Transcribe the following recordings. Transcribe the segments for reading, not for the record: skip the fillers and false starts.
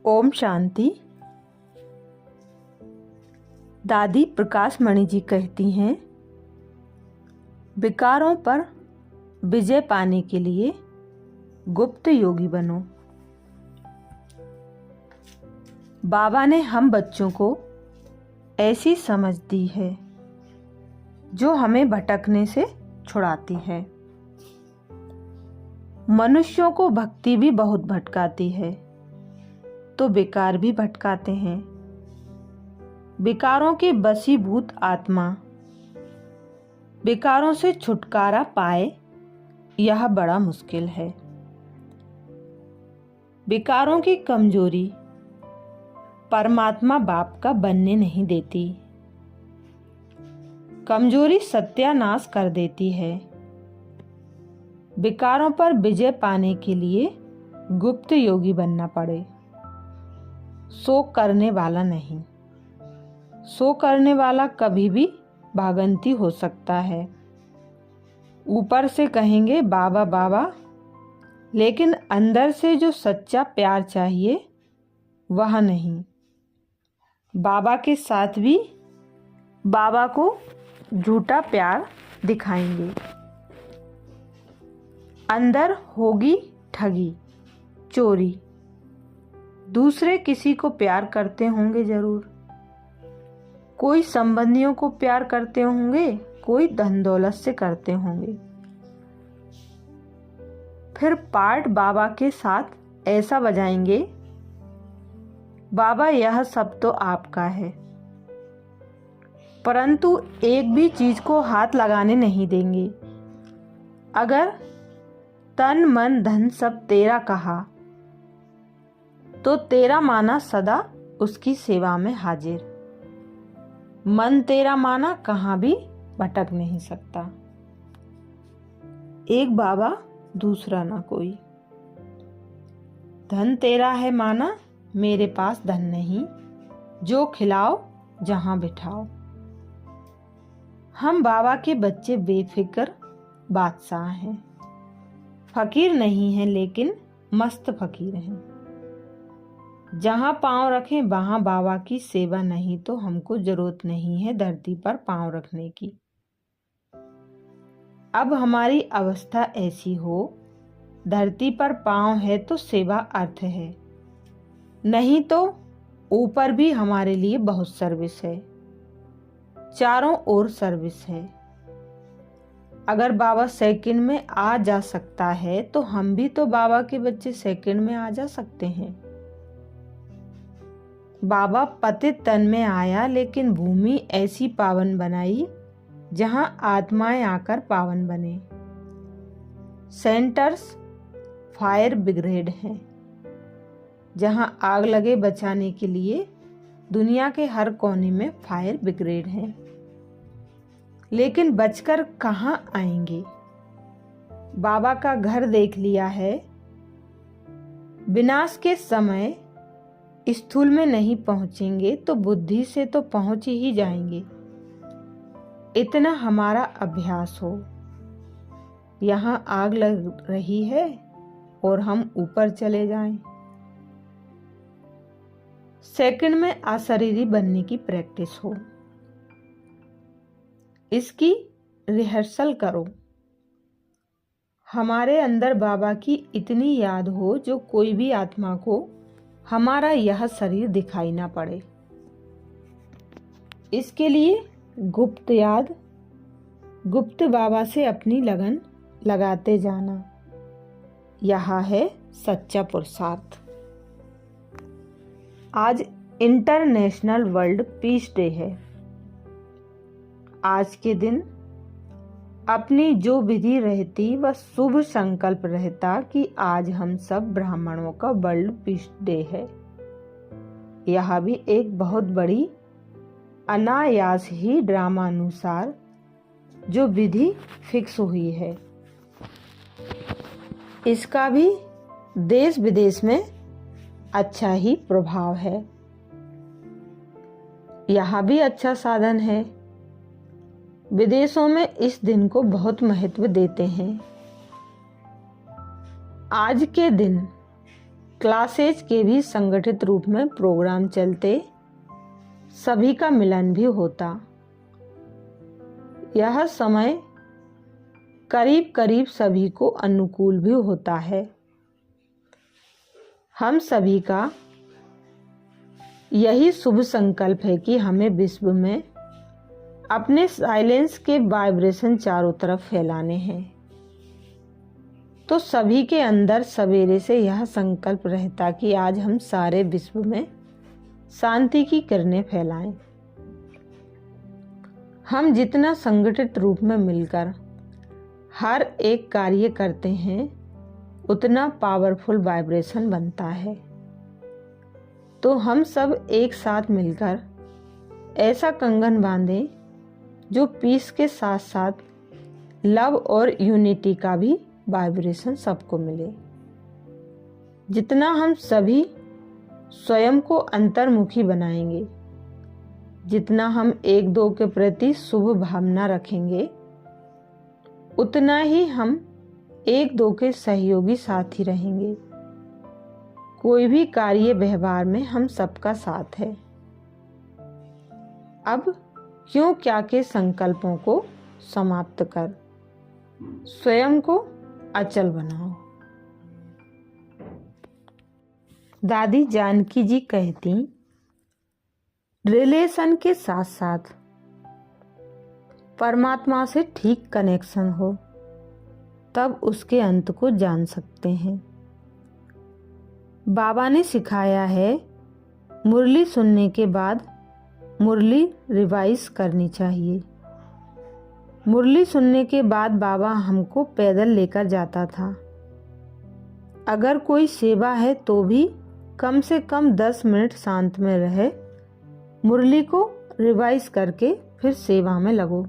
ओम शांति। दादी प्रकाश मणि जी कहती हैं, विकारों पर विजय पाने के लिए गुप्त योगी बनो। बाबा ने हम बच्चों को ऐसी समझ दी है जो हमें भटकने से छुड़ाती है। मनुष्यों को भक्ति भी बहुत भटकाती है, तो विकार भी भटकाते हैं। विकारों की वशीभूत आत्मा विकारों से छुटकारा पाए, यह बड़ा मुश्किल है। विकारों की कमजोरी परमात्मा बाप का बनने नहीं देती। कमजोरी सत्यानाश कर देती है। विकारों पर विजय पाने के लिए गुप्त योगी बनना पड़े। शोक करने वाला नहीं। शोक करने वाला कभी भी भागंती हो सकता है। ऊपर से कहेंगे बाबा बाबा, लेकिन अंदर से जो सच्चा प्यार चाहिए वह नहीं। बाबा के साथ भी बाबा को झूठा प्यार दिखाएंगे। अंदर होगी ठगी, चोरी। दूसरे किसी को प्यार करते होंगे जरूर। कोई संबंधियों को प्यार करते होंगे, कोई धन दौलत से करते होंगे। फिर पार्ट बाबा के साथ ऐसा बजाएंगे, बाबा यह सब तो आपका है, परंतु एक भी चीज को हाथ लगाने नहीं देंगे। अगर तन मन धन सब तेरा कहा, तो तेरा माना सदा उसकी सेवा में हाजिर। मन तेरा माना कहाँ भी भटक नहीं सकता। एक बाबा दूसरा ना कोई। धन तेरा है माना, मेरे पास धन नहीं, जो खिलाओ जहां बिठाओ। हम बाबा के बच्चे बेफिक्र बादशाह हैं। फकीर नहीं हैं, लेकिन मस्त फकीर हैं। जहां पांव रखें वहां बाबा की सेवा, नहीं तो हमको जरूरत नहीं है धरती पर पांव रखने की। अब हमारी अवस्था ऐसी हो, धरती पर पांव है तो सेवा अर्थ है, नहीं तो ऊपर भी हमारे लिए बहुत सर्विस है। चारों ओर सर्विस है। अगर बाबा सेकंड में आ जा सकता है, तो हम भी तो बाबा के बच्चे सेकंड में आ जा सकते हैं। बाबा पतित तन में आया, लेकिन भूमि ऐसी पावन बनाई जहां आत्माएं आकर पावन बने। सेंटर्स फायर ब्रिगेड हैं, जहां आग लगे बचाने के लिए दुनिया के हर कोने में फायर ब्रिगेड हैं। लेकिन बचकर कहां आएंगे? बाबा का घर देख लिया है। विनाश के समय स्थूल में नहीं पहुंचेंगे तो बुद्धि से तो पहुंच ही जाएंगे। इतना हमारा अभ्यास हो। यहां आग लग रही है और हम ऊपर चले जाएं। सेकंड में अशरीरी बनने की प्रैक्टिस हो। इसकी रिहर्सल करो। हमारे अंदर बाबा की इतनी याद हो जो कोई भी आत्मा को हमारा यह शरीर दिखाई ना पड़े। इसके लिए गुप्त याद, गुप्त बाबा से अपनी लगन लगाते जाना, यह है सच्चा पुरुषार्थ। आज इंटरनेशनल वर्ल्ड पीस डे है। आज के दिन अपनी जो विधि रहती वह शुभ संकल्प रहता कि आज हम सब ब्राह्मणों का वर्ल्ड पीस डे है। यह भी एक बहुत बड़ी अनायास ही ड्रामानुसार जो विधि फिक्स हुई है, इसका भी देश विदेश में अच्छा ही प्रभाव है। यह भी अच्छा साधन है। विदेशों में इस दिन को बहुत महत्व देते हैं। आज के दिन क्लासेज के भी संगठित रूप में प्रोग्राम चलते, सभी का मिलन भी होता। यह समय करीब करीब सभी को अनुकूल भी होता है। हम सभी का यही शुभ संकल्प है कि हमें विश्व में अपने साइलेंस के वाइब्रेशन चारों तरफ फैलाने हैं। तो सभी के अंदर सवेरे से यह संकल्प रहता कि आज हम सारे विश्व में शांति की किरणें फैलाएं। हम जितना संगठित रूप में मिलकर हर एक कार्य करते हैं, उतना पावरफुल वाइब्रेशन बनता है। तो हम सब एक साथ मिलकर ऐसा कंगन बांधें जो पीस के साथ साथ लव और यूनिटी का भी वाइब्रेशन सबको मिले। जितना हम सभी स्वयं को अंतर्मुखी बनाएंगे, जितना हम एक दो के प्रति शुभ भावना रखेंगे, उतना ही हम एक दो के सहयोगी साथी रहेंगे। कोई भी कार्य व्यवहार में हम सबका साथ है। अब क्यों क्या के संकल्पों को समाप्त कर स्वयं को अचल बनाओ। दादी जानकी जी कहती, रिलेशन के साथ साथ परमात्मा से ठीक कनेक्शन हो, तब उसके अंत को जान सकते हैं। बाबा ने सिखाया है, मुरली सुनने के बाद मुरली रिवाइज करनी चाहिए। मुरली सुनने के बाद बाबा हमको पैदल लेकर जाता था। अगर कोई सेवा है तो भी कम से कम 10 मिनट शांत में रहे, मुरली को रिवाइज करके फिर सेवा में लगो।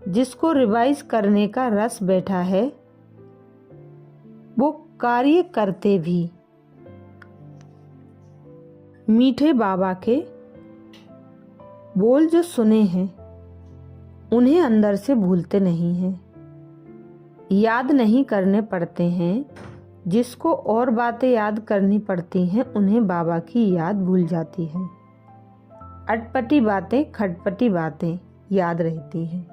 जिसको रिवाइज करने का रस बैठा है, वो कार्य करते भी। मीठे बाबा के बोल जो सुने हैं, उन्हें अंदर से भूलते नहीं हैं, याद नहीं करने पड़ते हैं। जिसको और बातें याद करनी पड़ती हैं, उन्हें बाबा की याद भूल जाती है। अटपटी बातें, खटपटी बातें याद रहती हैं।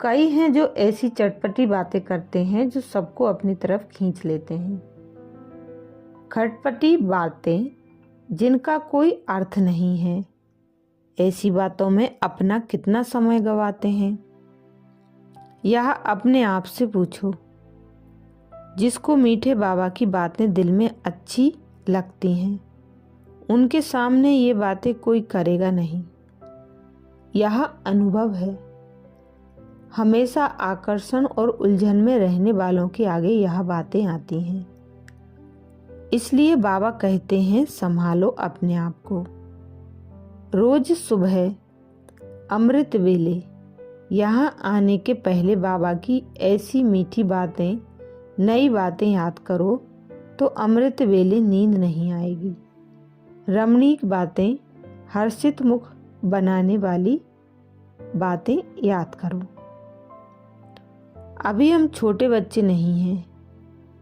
कई हैं जो ऐसी चटपटी बातें करते हैं जो सबको अपनी तरफ खींच लेते हैं। खटपटी बातें जिनका कोई अर्थ नहीं है, ऐसी बातों में अपना कितना समय गंवाते हैं। यह अपने आप से पूछो। जिसको मीठे बाबा की बातें दिल में अच्छी लगती हैं, उनके सामने ये बातें कोई करेगा नहीं। यह अनुभव है। हमेशा आकर्षण और उलझन में रहने वालों के आगे यह बातें आती हैं। इसलिए बाबा कहते हैं, संभालो अपने आप को। रोज सुबह अमृत वेले यहाँ आने के पहले बाबा की ऐसी मीठी बातें, नई बातें याद करो तो अमृत वेले नींद नहीं आएगी। रमणीक बातें, हर्षित मुख बनाने वाली बातें याद करो। अभी हम छोटे बच्चे नहीं हैं।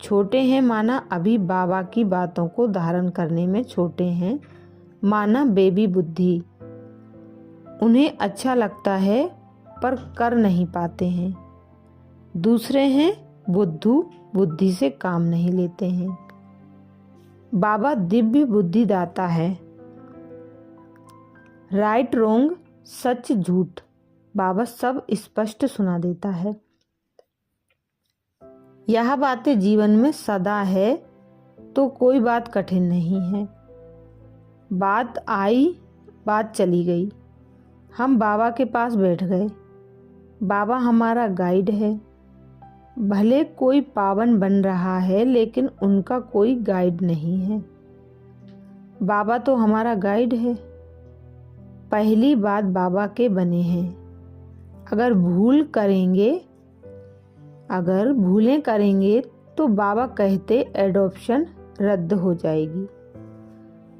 छोटे हैं माना अभी बाबा की बातों को धारण करने में छोटे हैं, माना बेबी बुद्धि। उन्हें अच्छा लगता है पर कर नहीं पाते हैं। दूसरे हैं बुद्धू, बुद्धि से काम नहीं लेते हैं। बाबा दिव्य बुद्धि दाता है। राइट रोंग, सच झूठ, बाबा सब स्पष्ट सुना देता है। यह बातें जीवन में सदा है तो कोई बात कठिन नहीं है। बात आई, बात चली गई। हम बाबा के पास बैठ गए। बाबा हमारा गाइड है। भले कोई पावन बन रहा है, लेकिन उनका कोई गाइड नहीं है। बाबा तो हमारा गाइड है। पहली बात बाबा के बने हैं। अगर भूलें करेंगे तो बाबा कहते एडॉप्शन रद्द हो जाएगी।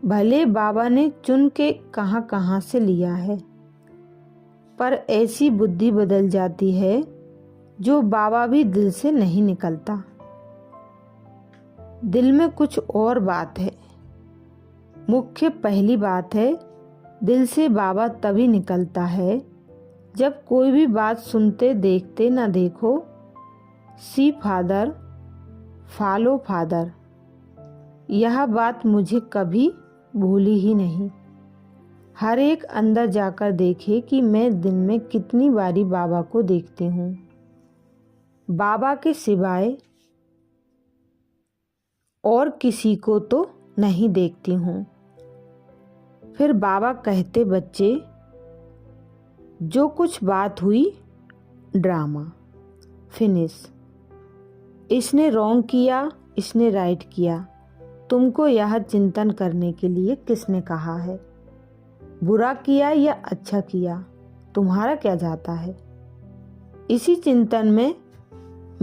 भले बाबा ने चुन के कहां से लिया है, पर ऐसी बुद्धि बदल जाती है जो बाबा भी दिल से नहीं निकलता। दिल में कुछ और बात है। मुख्य पहली बात है, दिल से बाबा तभी निकलता है जब कोई भी बात सुनते देखते ना देखो। सी फादर फॉलो फादर, यह बात मुझे कभी भूली ही नहीं। हर एक अंदर जाकर देखे कि मैं दिन में कितनी बारी बाबा को देखती हूँ। बाबा के सिवाय और किसी को तो नहीं देखती हूँ। फिर बाबा कहते, बच्चे जो कुछ बात हुई ड्रामा फिनिश। इसने रॉन्ग किया, इसने राइट किया। तुमको यह चिंतन करने के लिए किसने कहा है? बुरा किया या अच्छा किया, तुम्हारा क्या जाता है? इसी चिंतन में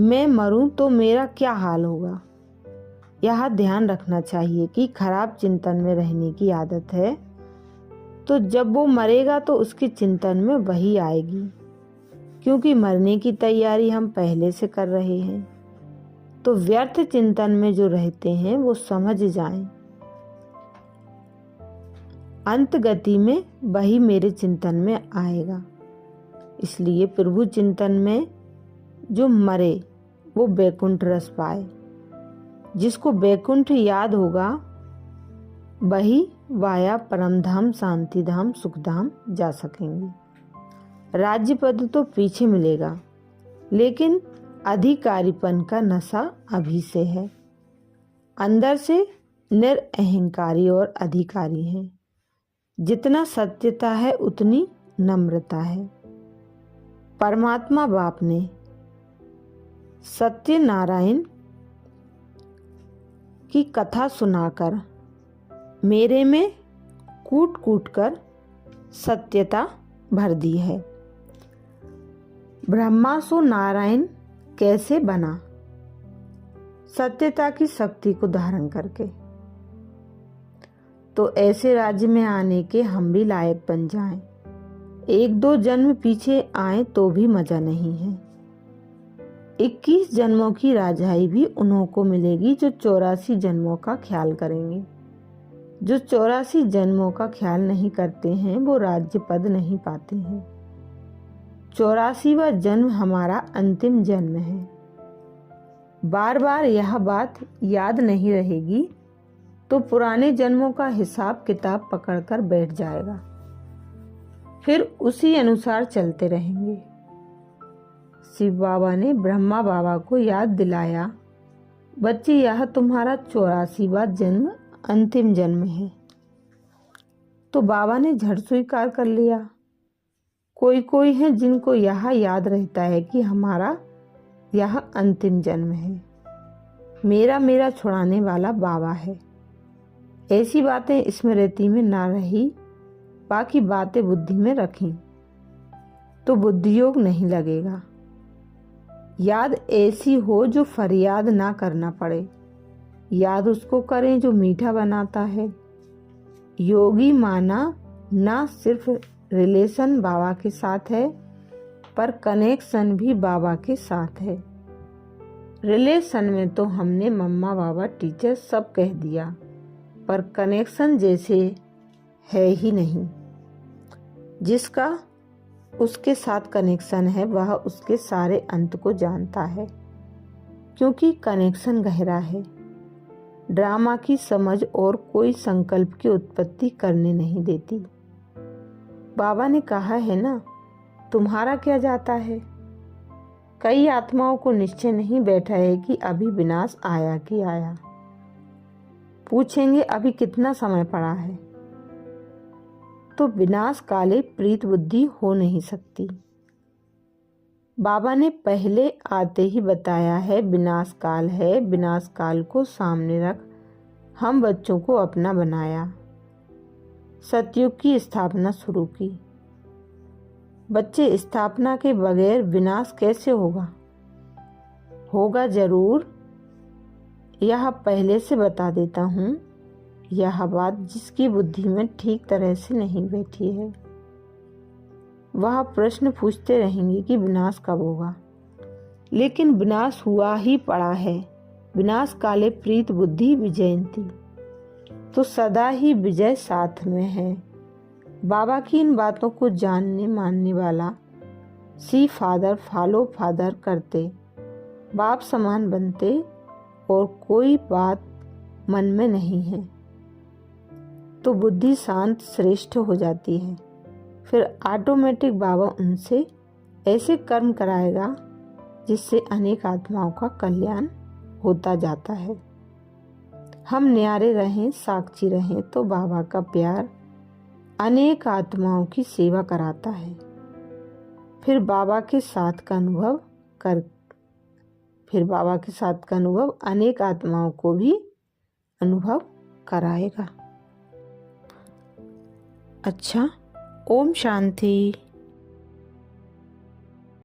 मैं मरूं तो मेरा क्या हाल होगा? यह ध्यान रखना चाहिए कि खराब चिंतन में रहने की आदत है तो जब वो मरेगा तो उसके चिंतन में वही आएगी, क्योंकि मरने की तैयारी हम पहले से कर रहे हैं। तो व्यर्थ चिंतन में जो रहते हैं वो समझ जाएं, अंत गति में वही मेरे चिंतन में आएगा। इसलिए प्रभु चिंतन में जो मरे वो बैकुंठ रस पाए। जिसको बैकुंठ याद होगा वही वाया परमधाम, शांतिधाम, सुखधाम जा सकेंगे। राज्य पद तो पीछे मिलेगा, लेकिन अधिकारीपन का नशा अभी से है। अंदर से निरअहंकारी और अधिकारी है। जितना सत्यता है उतनी नम्रता है। परमात्मा बाप ने सत्यनारायण की कथा सुनाकर मेरे में कूट कूट कर सत्यता भर दी है। ब्रह्मा सो नारायण कैसे बना? सत्यता की शक्ति को धारण करके। तो ऐसे राज्य में आने के हम भी लायक बन जाएं। 1-2 जन्म पीछे आए तो भी मजा नहीं है। 21 जन्मों की राजाई भी उन्हों को मिलेगी जो 84 जन्मों का ख्याल करेंगे। जो 84 जन्मों का ख्याल नहीं करते हैं वो राज्य पद नहीं पाते हैं। 84वां जन्म हमारा अंतिम जन्म है। बार बार यह बात याद नहीं रहेगी तो पुराने जन्मों का हिसाब किताब पकड़कर बैठ जाएगा। फिर उसी अनुसार चलते रहेंगे। शिव बाबा ने ब्रह्मा बाबा को याद दिलाया, बच्चे यह तुम्हारा 84वां जन्म अंतिम जन्म है। तो बाबा ने झट स्वीकार कर लिया। कोई कोई है जिनको यह याद रहता है कि हमारा यह अंतिम जन्म है, मेरा छुड़ाने वाला बाबा है। ऐसी बातें स्मृति में ना रही, बाकी बातें बुद्धि में रखी तो बुद्धि योग नहीं लगेगा। याद ऐसी हो जो फरियाद ना करना पड़े। याद उसको करें जो मीठा बनाता है। योगी माना ना सिर्फ रिलेशन बाबा के साथ है पर कनेक्शन भी बाबा के साथ है। रिलेशन में तो हमने मम्मा बाबा टीचर सब कह दिया, पर कनेक्शन जैसे है ही नहीं। जिसका उसके साथ कनेक्शन है वह उसके सारे अंत को जानता है, क्योंकि कनेक्शन गहरा है। ड्रामा की समझ और कोई संकल्प की उत्पत्ति करने नहीं देती। बाबा ने कहा है ना, तुम्हारा क्या जाता है। कई आत्माओं को निश्चय नहीं बैठा है कि अभी विनाश आया कि आया। पूछेंगे अभी कितना समय पड़ा है, तो विनाश काले प्रीत बुद्धि हो नहीं सकती। बाबा ने पहले आते ही बताया है विनाश काल है। विनाश काल को सामने रख हम बच्चों को अपना बनाया, सतयुग की स्थापना शुरू की। बच्चे, स्थापना के बगैर विनाश कैसे होगा? होगा जरूर, यह पहले से बता देता हूँ। यह बात जिसकी बुद्धि में ठीक तरह से नहीं बैठी है वह प्रश्न पूछते रहेंगे कि विनाश कब होगा, लेकिन विनाश हुआ ही पड़ा है। विनाश काले प्रीत बुद्धि विजयंती, तो सदा ही विजय साथ में है। बाबा की इन बातों को जानने मानने वाला सी फादर फॉलो फादर करते, बाप समान बनते और कोई बात मन में नहीं है, तो बुद्धि शांत श्रेष्ठ हो जाती है। फिर ऑटोमेटिक बाबा उनसे ऐसे कर्म कराएगा जिससे अनेक आत्माओं का कल्याण होता जाता है। हम न्यारे रहें, साक्षी रहें तो बाबा का प्यार अनेक आत्माओं की सेवा कराता है। फिर बाबा के साथ का अनुभव अनेक आत्माओं को भी अनुभव कराएगा। अच्छा, ओम शांति।